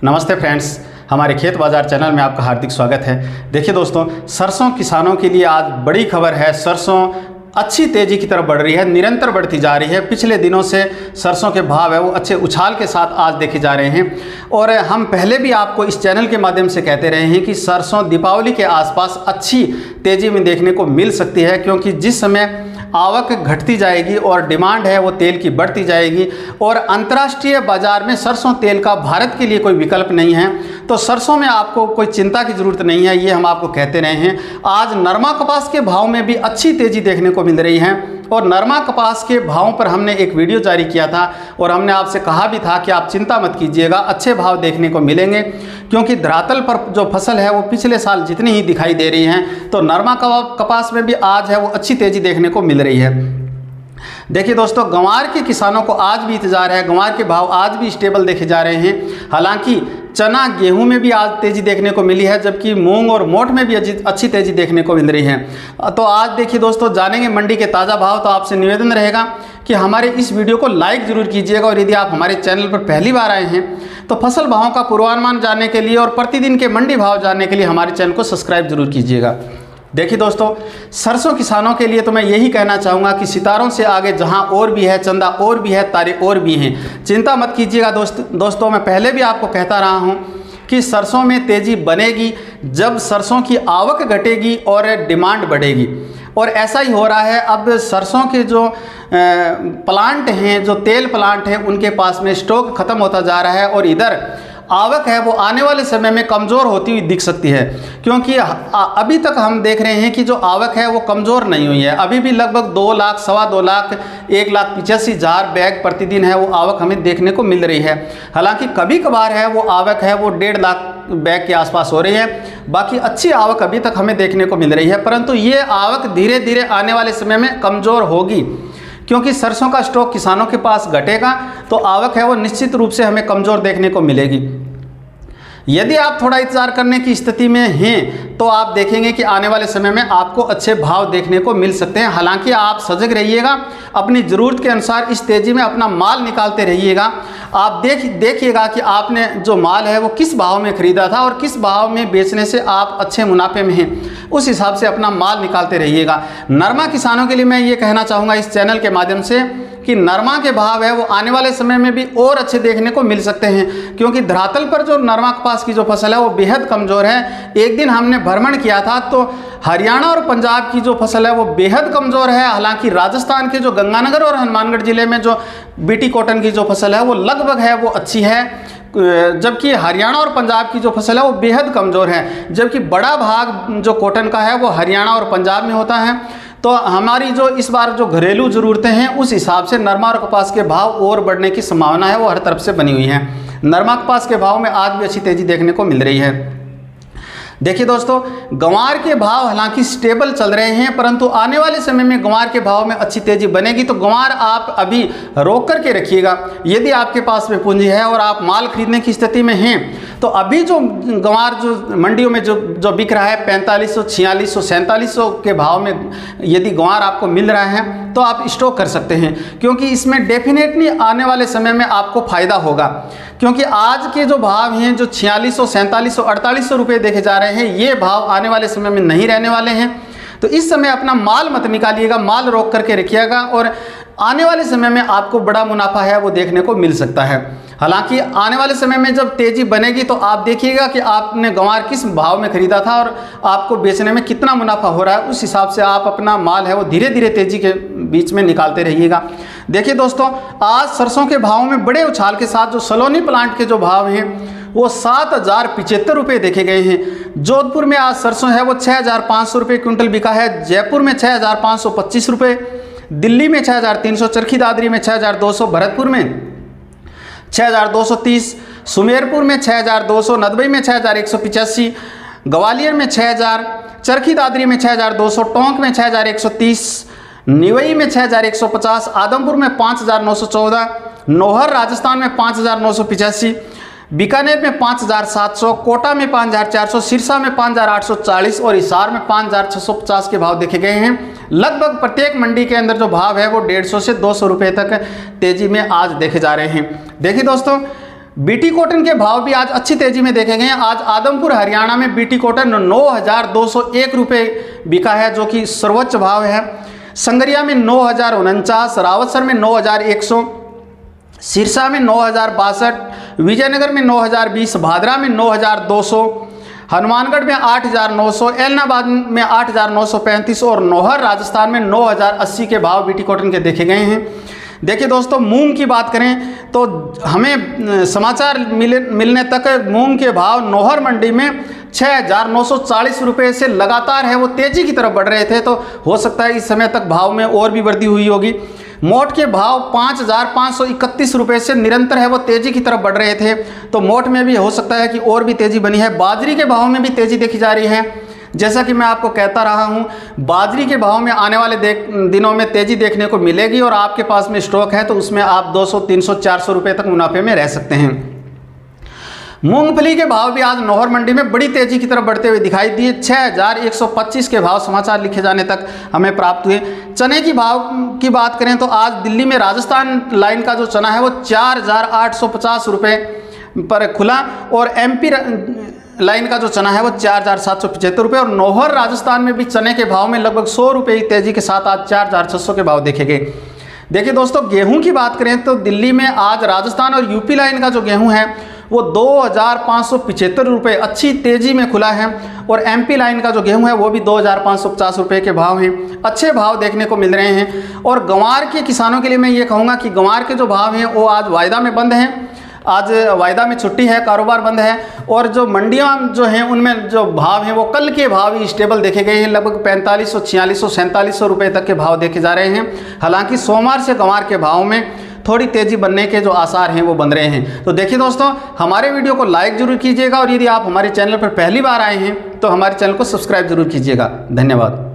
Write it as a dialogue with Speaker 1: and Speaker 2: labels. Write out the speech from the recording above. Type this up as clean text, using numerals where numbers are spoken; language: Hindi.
Speaker 1: नमस्ते फ्रेंड्स, हमारे खेत बाजार चैनल में आपका हार्दिक स्वागत है। देखिए दोस्तों, सरसों किसानों के लिए आज बड़ी खबर है। सरसों अच्छी तेज़ी की तरफ बढ़ रही है, निरंतर बढ़ती जा रही है। पिछले दिनों से सरसों के भाव है वो अच्छे उछाल के साथ आज देखे जा रहे हैं। और हम पहले भी आपको इस चैनल के माध्यम से कहते रहे हैं कि सरसों दीपावली के आसपास अच्छी तेज़ी में देखने को मिल सकती है, क्योंकि जिस समय आवक घटती जाएगी और डिमांड है वो तेल की बढ़ती जाएगी और अंतर्राष्ट्रीय बाजार में सरसों तेल का भारत के लिए कोई विकल्प नहीं है, तो सरसों में आपको कोई चिंता की ज़रूरत नहीं है। ये हम आपको कहते रहे हैं। आज नरमा कपास के भाव में भी अच्छी तेज़ी देखने को मिल रही है और नरमा कपास के भावों पर हमने एक वीडियो जारी किया था और हमने आपसे कहा भी था कि आप चिंता मत कीजिएगा, अच्छे भाव देखने को मिलेंगे, क्योंकि धरातल पर जो फसल है वो पिछले साल जितनी ही दिखाई दे रही है, तो नरमा कपास में भी आज है वो अच्छी तेज़ी देखने को मिल रही है। देखिए दोस्तों, गंवार के किसानों को आज भी इंतजार है। गंवार के भाव आज भी स्टेबल देखे जा रहे हैं। हालांकि चना गेहूं में भी आज तेज़ी देखने को मिली है, जबकि मूंग और मोठ में भी अच्छी तेज़ी देखने को मिल रही है। तो आज देखिए दोस्तों, जानेंगे मंडी के ताज़ा भाव। तो आपसे निवेदन रहेगा कि हमारे इस वीडियो को लाइक ज़रूर कीजिएगा और यदि आप हमारे चैनल पर पहली बार आए हैं तो फसल भावों का पूर्वानुमान जानने के लिए और प्रतिदिन के मंडी भाव जानने के लिए हमारे चैनल को सब्सक्राइब जरूर कीजिएगा। देखिए दोस्तों, सरसों किसानों के लिए तो मैं यही कहना चाहूँगा कि सितारों से आगे जहाँ और भी है, चंदा और भी है, तारे और भी हैं। चिंता मत कीजिएगा दोस्तों, मैं पहले भी आपको कहता रहा हूँ कि सरसों में तेज़ी बनेगी जब सरसों की आवक घटेगी और डिमांड बढ़ेगी, और ऐसा ही हो रहा है। अब सरसों के जो प्लांट हैं, जो तेल प्लांट हैं, उनके पास में स्टॉक ख़त्म होता जा रहा है और इधर आवक है वो आने वाले समय में कमज़ोर होती हुई दिख सकती है, क्योंकि अभी तक हम देख रहे हैं कि जो आवक है वो कमज़ोर नहीं हुई है। अभी भी लगभग 2 लाख, सवा 2 लाख, 1,85,000 बैग प्रतिदिन है वो आवक हमें देखने को मिल रही है। हालांकि कभी कभार है वो आवक है वो 1.5 लाख बैग के आसपास हो रही है। बाकी अच्छी आवक अभी तक हमें देखने को मिल रही है, परंतु ये आवक धीरे धीरे आने वाले समय में कमज़ोर होगी, क्योंकि सरसों का स्टॉक किसानों के पास घटेगा तो आवक है वो निश्चित रूप से हमें कमज़ोर देखने को मिलेगी। यदि आप थोड़ा इंतजार करने की स्थिति में हैं तो आप देखेंगे कि आने वाले समय में आपको अच्छे भाव देखने को मिल सकते हैं। हालांकि आप सजग रहिएगा, अपनी ज़रूरत के अनुसार इस तेज़ी में अपना माल निकालते रहिएगा। आप देखिएगा कि आपने जो माल है वो किस भाव में ख़रीदा था और किस भाव में बेचने से आप अच्छे मुनाफे में हैं, उस हिसाब से अपना माल निकालते रहिएगा। नरमा किसानों के लिए मैं ये कहना चाहूँगा इस चैनल के माध्यम से कि नरमा के भाव है वो आने वाले समय में भी और अच्छे देखने को मिल सकते हैं, क्योंकि धरातल पर जो नरमा कपास की जो फसल है वो बेहद कमज़ोर है। एक दिन हमने भ्रमण किया था तो हरियाणा और पंजाब की जो फसल है वो बेहद कमज़ोर है। हालांकि राजस्थान के जो गंगानगर और हनुमानगढ़ जिले में जो बीटी कॉटन की जो फसल है वो लगभग है वो अच्छी है, जबकि हरियाणा और पंजाब की जो फसल है वो बेहद कमज़ोर है। जबकि बड़ा भाग जो कॉटन का है वो हरियाणा और पंजाब में होता है। तो हमारी जो इस बार जो घरेलू ज़रूरतें हैं उस हिसाब से नरमा और कपास के भाव और बढ़ने की संभावना है वो हर तरफ से बनी हुई है। नरमा कपास के भाव में आज भी अच्छी तेज़ी देखने को मिल रही है। देखिए दोस्तों, गंवार के भाव हालांकि स्टेबल चल रहे हैं, परंतु आने वाले समय में गंवार के भाव में अच्छी तेज़ी बनेगी, तो गंवार आप अभी रोक करके रखिएगा। यदि आपके पास में पूंजी है और आप माल खरीदने की स्थिति में हैं तो अभी जो गंवार जो मंडियों में जो बिक रहा है 4500, 4600, 4700 के भाव में यदि गंवार आपको मिल रहा है तो आप स्टॉक कर सकते हैं, क्योंकि इसमें डेफिनेटली आने वाले समय में आपको फ़ायदा होगा। क्योंकि आज के जो भाव हैं जो 4600, 4700, 4800 रुपये देखे जा रहे हैं, ये भाव आने वाले समय में नहीं रहने वाले हैं। तो इस समय अपना माल मत निकालिएगा, माल रोक करके रखिएगा और आने वाले समय में आपको बड़ा मुनाफा है वो देखने को मिल सकता है। हालांकि आने वाले समय में जब तेज़ी बनेगी तो आप देखिएगा कि आपने गंवार किस भाव में ख़रीदा था और आपको बेचने में कितना मुनाफा हो रहा है, उस हिसाब से आप अपना माल है वो धीरे धीरे तेज़ी के बीच में निकालते रहिएगा। देखिए दोस्तों, आज सरसों के भावों में बड़े उछाल के साथ जो सलोनी प्लांट के जो भाव हैं वो 7,075 रुपये देखे गए हैं। जोधपुर में आज सरसों है वो 6,500 रुपये क्विंटल बिका है। जयपुर में 6,525 रुपये, दिल्ली में 6,300, चरखी दादरी में 6,200, भरतपुर में 6,230, सुमेरपुर में 6,200, नदबई में 6,185, ग्वालियर में 6,000, चरखी दादरी में 6,200, टोंक में 6,130, निवई में 6,150, आदमपुर में 5,914, नौहर राजस्थान में 5,985, बीकानेर में 5,700, कोटा में 5,400, सिरसा में 5,840 और हिसार में 5,650 के भाव देखे गए हैं। लगभग प्रत्येक मंडी के अंदर जो भाव है वो 150 से 200 रुपये तक तेजी में आज देखे जा रहे हैं। देखिए दोस्तों, बीटी कॉटन के भाव भी आज अच्छी तेजी में देखे गए हैं। आज आदमपुर हरियाणा में बीटी कॉटन 9,201 रुपये बिका है, जो कि सर्वोच्च भाव है। संगरिया में 9,049, रावतसर में 9,100, सिरसा में 9,062, विजयनगर में 9,020, भादरा में 9,200, हनुमानगढ़ में 8,900, एलनाबाद में 8,935 और नौहर राजस्थान में 9,080 के भाव बीटी कॉटन के देखे गए हैं। देखिए दोस्तों, मूंग की बात करें तो हमें समाचार मिलने तक मूंग के भाव नौहर मंडी में 6,940 रुपये से लगातार है वो तेज़ी की तरफ बढ़ रहे थे, तो हो सकता है इस समय तक भाव में और भी वृद्धि हुई होगी। मोट के भाव 5,531 रुपये से निरंतर है वो तेज़ी की तरफ बढ़ रहे थे, तो मोट में भी हो सकता है कि और भी तेज़ी बनी है। बाजरी के भाव में भी तेज़ी देखी जा रही है। जैसा कि मैं आपको कहता रहा हूं, बाजरी के भाव में आने वाले दिनों में तेज़ी देखने को मिलेगी और आपके पास में स्टॉक है तो उसमें आप 200, 300, 400 रुपये तक मुनाफे में रह सकते हैं। मूंगफली के भाव भी आज नौहर मंडी में बड़ी तेजी की तरफ बढ़ते हुए दिखाई दिए। 6,125 के भाव समाचार लिखे जाने तक हमें प्राप्त हुए। चने की भाव की बात करें तो आज दिल्ली में राजस्थान लाइन का जो चना है वो 4,850 रुपये पर खुला और एमपी लाइन का जो चना है वो 4,775 रुपये और नौहर राजस्थान में भी चने के भाव में लगभग 100 रुपये की तेजी के साथ आज 4,600 के भाव देखे गए। देखिए दोस्तों, गेहूं की बात करें तो दिल्ली में आज राजस्थान और यूपी लाइन का जो गेहूं है वो 2,575 रुपये अच्छी तेज़ी में खुला है और एमपी लाइन का जो गेहूं है वो भी 2,550 रुपये के भाव हैं। अच्छे भाव देखने को मिल रहे हैं। और गंवार के किसानों के लिए मैं ये कहूँगा कि गंवार के जो भाव हैं वो आज वायदा में बंद हैं। आज वायदा में छुट्टी है, कारोबार बंद है और जो मंडियां जो हैं उनमें जो भाव हैं वो कल के भाव ही स्टेबल देखे गए हैं। लगभग 4500, 4600, 4700 रुपये तक के भाव देखे जा रहे हैं। हालांकि सोमवार से गंवार के भाव में थोड़ी तेज़ी बनने के जो आसार हैं वो बन रहे हैं। तो देखिए दोस्तों, हमारे वीडियो को लाइक जरूर कीजिएगा और यदि आप हमारे चैनल पर पहली बार आए हैं तो हमारे चैनल को सब्सक्राइब जरूर कीजिएगा। धन्यवाद।